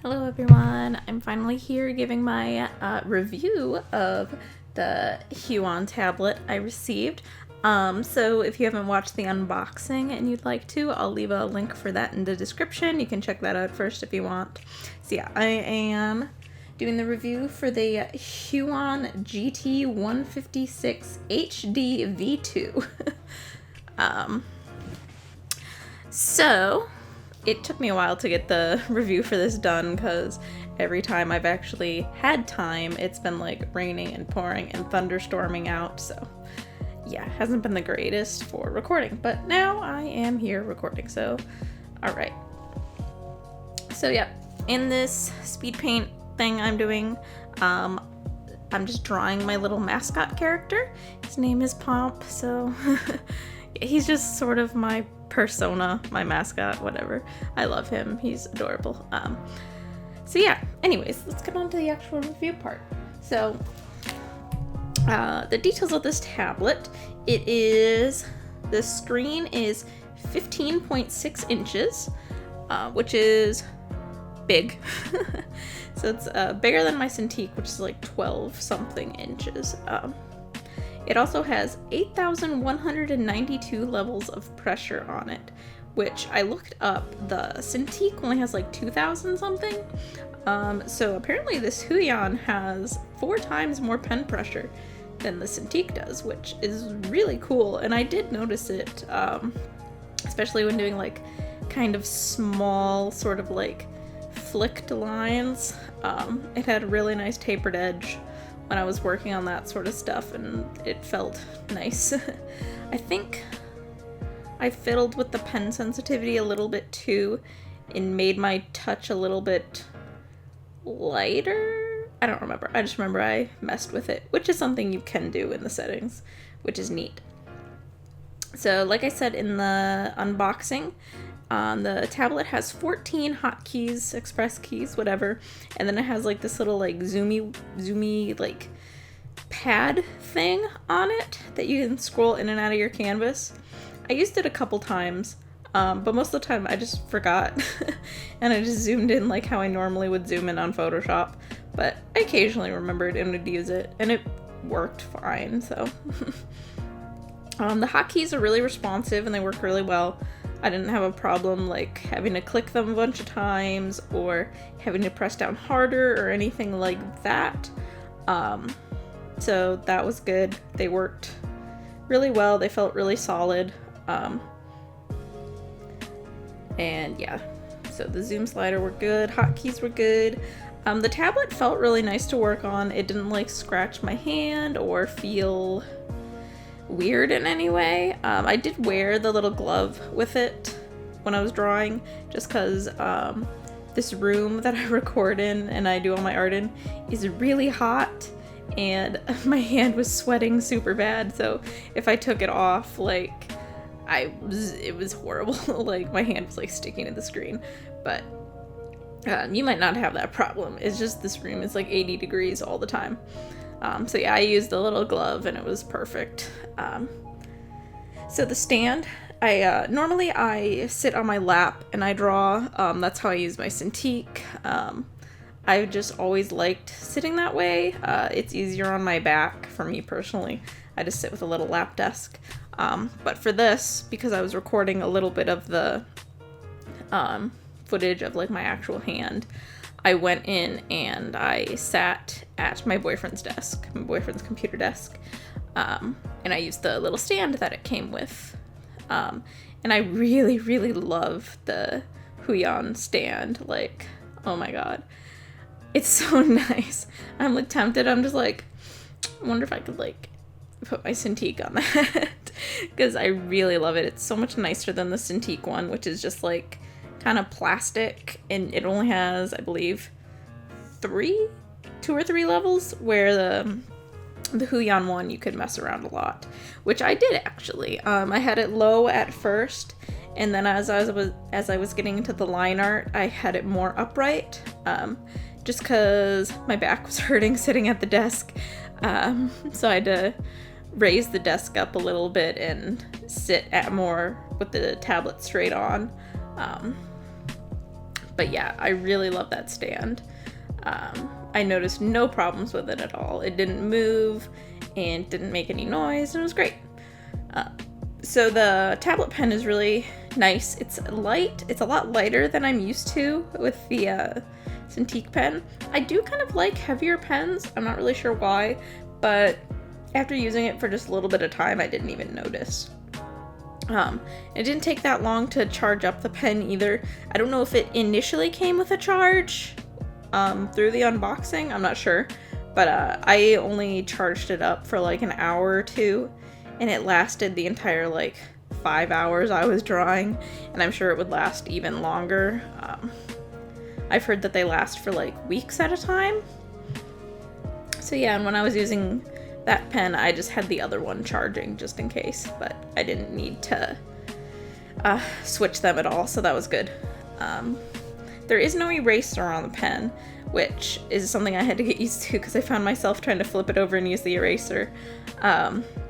Hello everyone, I'm finally here giving my review of the Huion tablet I received. So if you haven't watched the unboxing and you'd like to, I'll leave a link for that in the description. You can check that out first if you want. So yeah, I am doing the review for the Huion GT-156HD V2. So it took me a while to get the review for this done because every time I've actually had time, it's been like raining and pouring and thunderstorming out. So yeah, it hasn't been the greatest for recording, but now I am here recording. So all right. So yeah, in this speed paint thing I'm doing, I'm just drawing my little mascot character. His name is Pomp, so he's just sort of my persona, my mascot, whatever. I love him. He's adorable. So yeah, anyways, let's get on to the actual review part. So the details of this tablet, the screen is 15.6 inches, which is big. So it's bigger than my Cintiq, which is like 12 something inches. It also has 8,192 levels of pressure on it, which I looked up. The Cintiq only has like 2,000 something. So apparently this Huion has 4 times more pen pressure than the Cintiq does, which is really cool. And I did notice it, especially when doing like kind of small sort of like flicked lines. It had a really nice tapered edge when I was working on that sort of stuff, and it felt nice. I think I fiddled with the pen sensitivity a little bit too and made my touch a little bit lighter. I don't remember. I just remember I messed with it, which is something you can do in the settings, which is neat. So like I said in the unboxing, the tablet has 14 hotkeys, express keys, whatever, and then it has like this little like zoomy like pad thing on it that you can scroll in and out of your canvas. I used it a couple times, but most of the time I just forgot and I just zoomed in like how I normally would zoom in on Photoshop, but I occasionally remembered and would use it, and it worked fine. So the hotkeys are really responsive and they work really well. I didn't have a problem like having to click them a bunch of times or having to press down harder or anything like that. So that was good. They worked really well. They felt really solid. And yeah, so the zoom slider were good. Hotkeys were good. The tablet felt really nice to work on. It didn't like scratch my hand or feel weird in any way. I did wear the little glove with it when I was drawing, just because this room that I record in and I do all my art in is really hot, and my hand was sweating super bad. So if I took it off, like it was horrible. Like my hand was like sticking to the screen. But you might not have that problem. It's just this room is like 80 degrees all the time. So yeah, I used a little glove and it was perfect. So the stand, normally I sit on my lap and I draw. That's how I use my Cintiq. I've just always liked sitting that way. It's easier on my back for me personally. I just sit with a little lap desk. But for this, because I was recording a little bit of the footage of like my actual hand, I went in and I sat at my boyfriend's desk, my boyfriend's computer desk, and I used the little stand that it came with. And I really, really love the Huion stand. Like, oh my god. It's so nice. I'm like tempted. I'm just like, I wonder if I could like put my Cintiq on that because I really love it. It's so much nicer than the Cintiq one, which is just like kind of plastic, and it only has, I believe, 2 or 3 levels, where the Huion one you could mess around a lot, which I did actually. I had it low at first, and then as I was getting into the line art, I had it more upright, just because my back was hurting sitting at the desk. So I had to raise the desk up a little bit and sit at more with the tablet straight on. But yeah, I really love that stand. I noticed no problems with it at all. It didn't move and didn't make any noise, and it was great. So the tablet pen is really nice. It's light. It's a lot lighter than I'm used to with the Cintiq pen. I do kind of like heavier pens. I'm not really sure why, but after using it for just a little bit of time, I didn't even notice. It didn't take that long to charge up the pen either. I don't know if it initially came with a charge through the unboxing. I'm not sure, but I only charged it up for like an hour or two, and it lasted the entire like 5 hours I was drawing, and I'm sure it would last even longer. I've heard that they last for like weeks at a time. So yeah, and when I was using that pen, I just had the other one charging just in case, but I didn't need to switch them at all, so that was good. There is no eraser on the pen, which is something I had to get used to because I found myself trying to flip it over and use the eraser,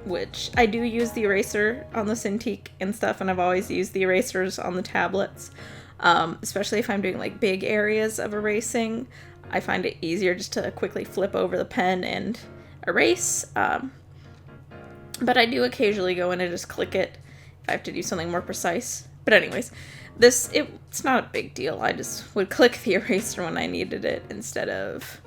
which I do use the eraser on the Cintiq and stuff, and I've always used the erasers on the tablets, especially if I'm doing like big areas of erasing. I find it easier just to quickly flip over the pen and erase, but I do occasionally go in and just click it if I have to do something more precise. But anyways, it's not a big deal. I just would click the eraser when I needed it instead of,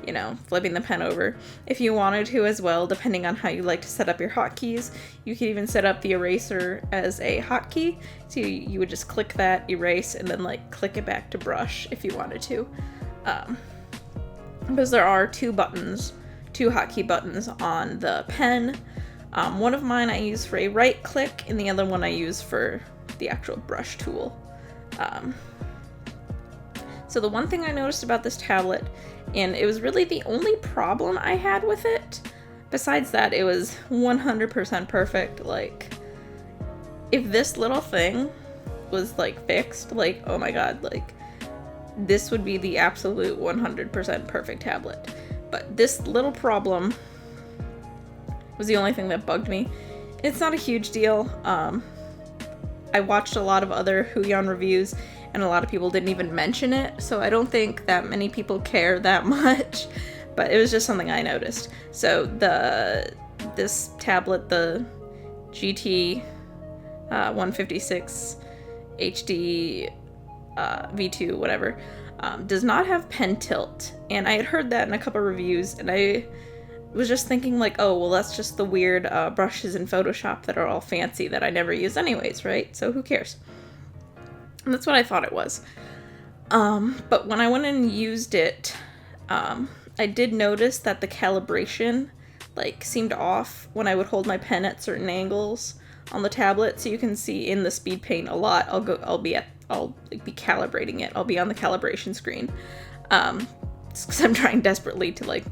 you know, flipping the pen over. If you wanted to as well, depending on how you like to set up your hotkeys, you could even set up the eraser as a hotkey. So you would just click that, erase, and then like click it back to brush if you wanted to. Because there are two hotkey buttons on the pen. One of mine I use for a right click, and the other one I use for the actual brush tool. So the one thing I noticed about this tablet, and it was really the only problem I had with it, besides that it was 100% perfect. Like, if this little thing was like fixed, like, oh my god, like this would be the absolute 100% perfect tablet. But this little problem was the only thing that bugged me. It's not a huge deal. I watched a lot of other Huion reviews, and a lot of people didn't even mention it, so I don't think that many people care that much, but it was just something I noticed. So this tablet, the GT-156HD V2, whatever, does not have pen tilt, and I had heard that in a couple reviews, and I was just thinking like, oh, well, that's just the weird brushes in Photoshop that are all fancy that I never use anyways, right? So who cares? And that's what I thought it was. But when I went and used it, I did notice that the calibration like seemed off when I would hold my pen at certain angles on the tablet. So you can see in the SPEEDPAINT a lot. I'll be calibrating it. I'll be on the calibration screen. Because I'm trying desperately to like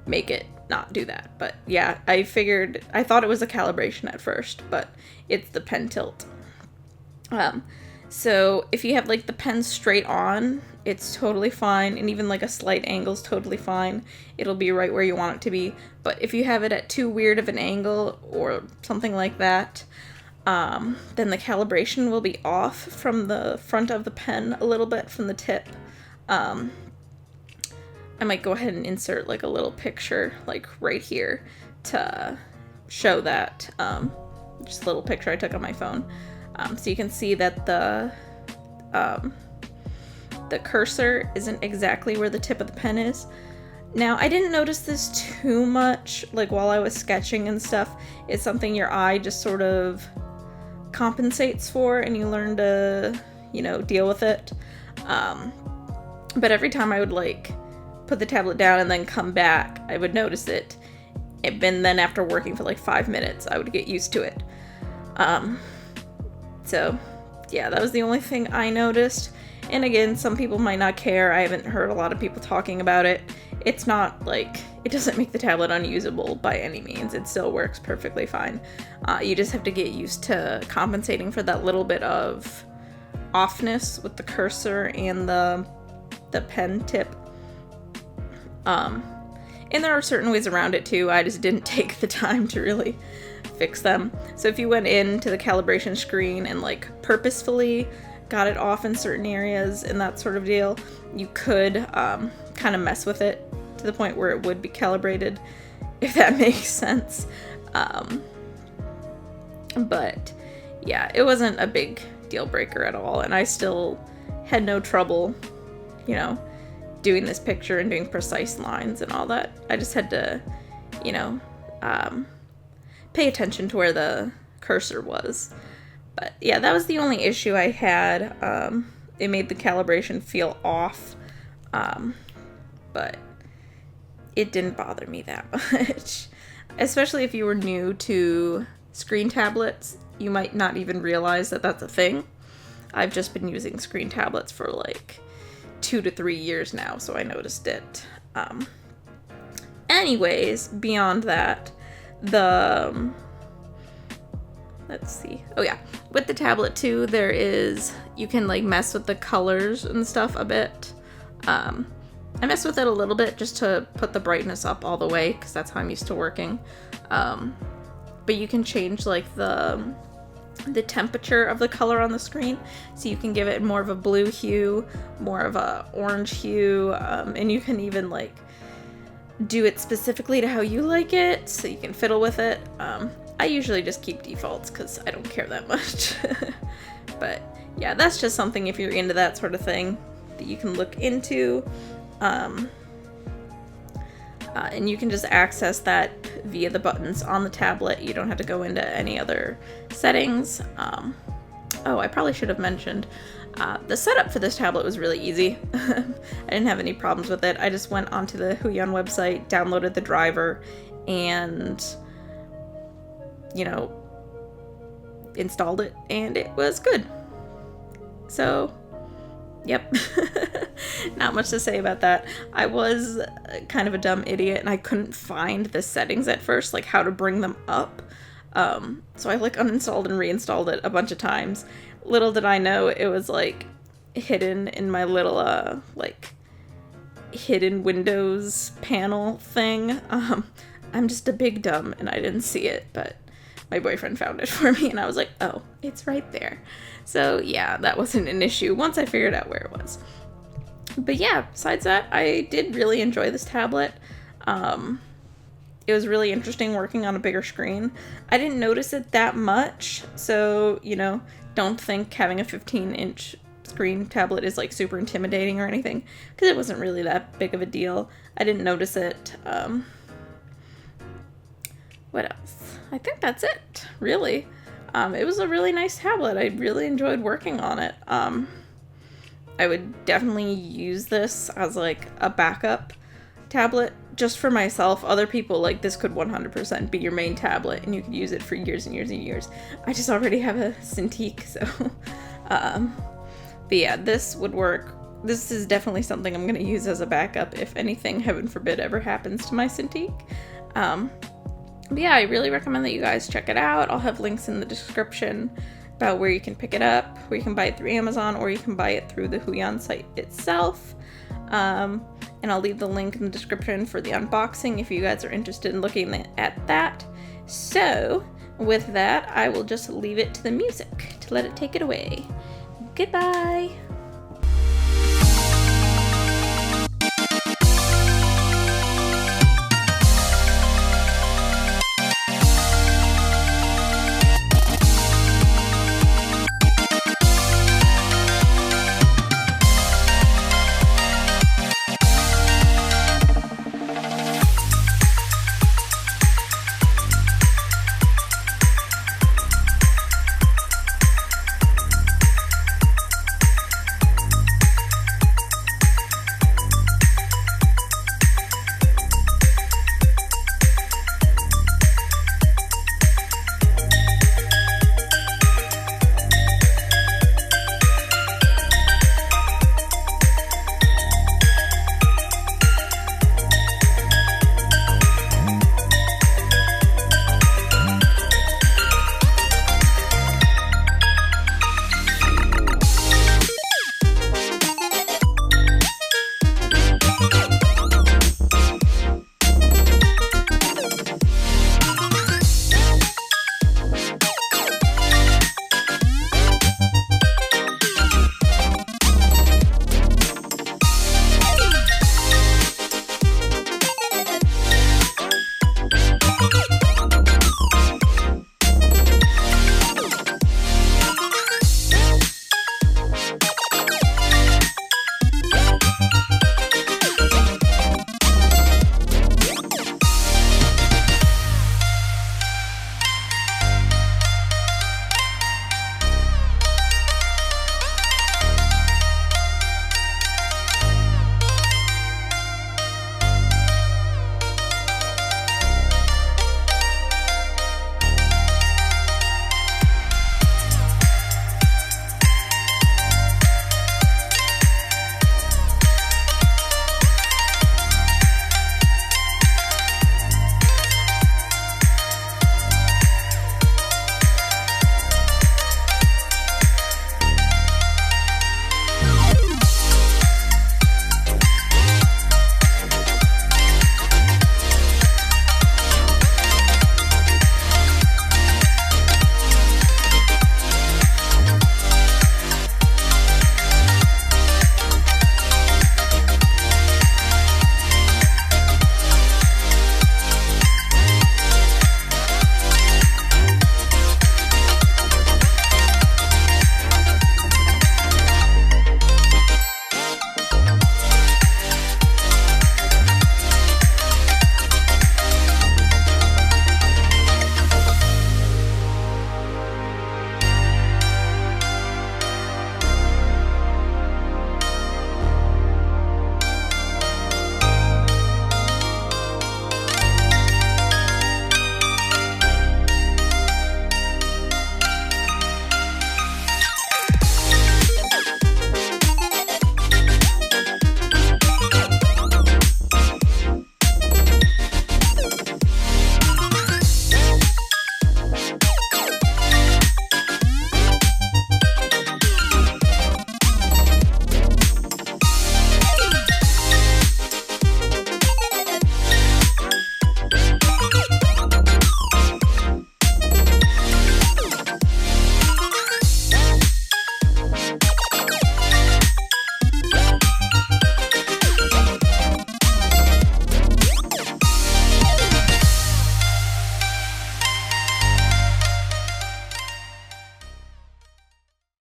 make it not do that. But yeah, I thought it was the calibration at first, but it's the pen tilt. So if you have like the pen straight on, it's totally fine, and even like a slight angle is totally fine. It'll be right where you want it to be. But if you have it at too weird of an angle or something like that, then the calibration will be off from the front of the pen a little bit, from the tip. I might go ahead and insert like a little picture like right here to show that, just a little picture I took on my phone. So you can see that the cursor isn't exactly where the tip of the pen is. Now, I didn't notice this too much, like while I was sketching and stuff. It's something your eye just sort of compensates for, and you learn to, you know, deal with it. But every time I would like put the tablet down and then come back, I would notice it. And then after working for like 5 minutes, I would get used to it. So yeah, that was the only thing I noticed. And again, some people might not care. I haven't heard a lot of people talking about it. It's not like, it doesn't make the tablet unusable by any means. It still works perfectly fine. You just have to get used to compensating for that little bit of offness with the cursor and the pen tip. And there are certain ways around it too. I just didn't take the time to really fix them. So if you went into the calibration screen and like purposefully got it off in certain areas and that sort of deal, you could kind of mess with it to the point where it would be calibrated, if that makes sense. But yeah, it wasn't a big deal breaker at all, and I still had no trouble, you know, doing this picture and doing precise lines and all that. I just had to, you know, pay attention to where the cursor was. But yeah, that was the only issue I had. It made the calibration feel off, but it didn't bother me that much. Especially if you were new to screen tablets, you might not even realize that that's a thing. I've just been using screen tablets for like 2 to 3 years now, so I noticed it. Anyways, beyond that, let's see. Oh yeah, with the tablet too, you can like mess with the colors and stuff a bit. I messed with it a little bit just to put the brightness up all the way, because that's how I'm used to working. But you can change like the temperature of the color on the screen, so you can give it more of a blue hue, more of a orange hue, and you can even like do it specifically to how you like it, so you can fiddle with it. I usually just keep defaults because I don't care that much. But yeah, that's just something, if you're into that sort of thing, that you can look into. And you can just access that via the buttons on the tablet. You don't have to go into any other settings. Oh, I probably should have mentioned, the setup for this tablet was really easy. I didn't have any problems with it. I just went onto the Huion website, downloaded the driver, and, you know, installed it, and it was good. So, yep. Not much to say about that. I was kind of a dumb idiot, and I couldn't find the settings at first, like how to bring them up. So I like uninstalled and reinstalled it a bunch of times. Little did I know it was like hidden in my little like hidden Windows panel thing. I'm just a big dumb and I didn't see it, but my boyfriend found it for me, and I was like, oh, it's right there. So yeah, that wasn't an issue once I figured out where it was. But yeah, besides that, I did really enjoy this tablet. It was really interesting working on a bigger screen. I didn't notice it that much, so, you know, don't think having a 15-inch screen tablet is like super intimidating or anything, because it wasn't really that big of a deal. I didn't notice it. What else? I think that's it, really. It was a really nice tablet. I really enjoyed working on it. I would definitely use this as like a backup tablet just for myself. Other people, like, this could 100% be your main tablet and you could use it for years and years and years. I just already have a Cintiq, so but yeah, this would work. This is definitely something I'm going to use as a backup if anything, heaven forbid, ever happens to my Cintiq. But yeah, I really recommend that you guys check it out. I'll have links in the description about where you can pick it up, where you can buy it through Amazon, or you can buy it through the Huion site itself. And I'll leave the link in the description for the unboxing if you guys are interested in looking at that. So, with that, I will just leave it to the music to let it take it away. Goodbye!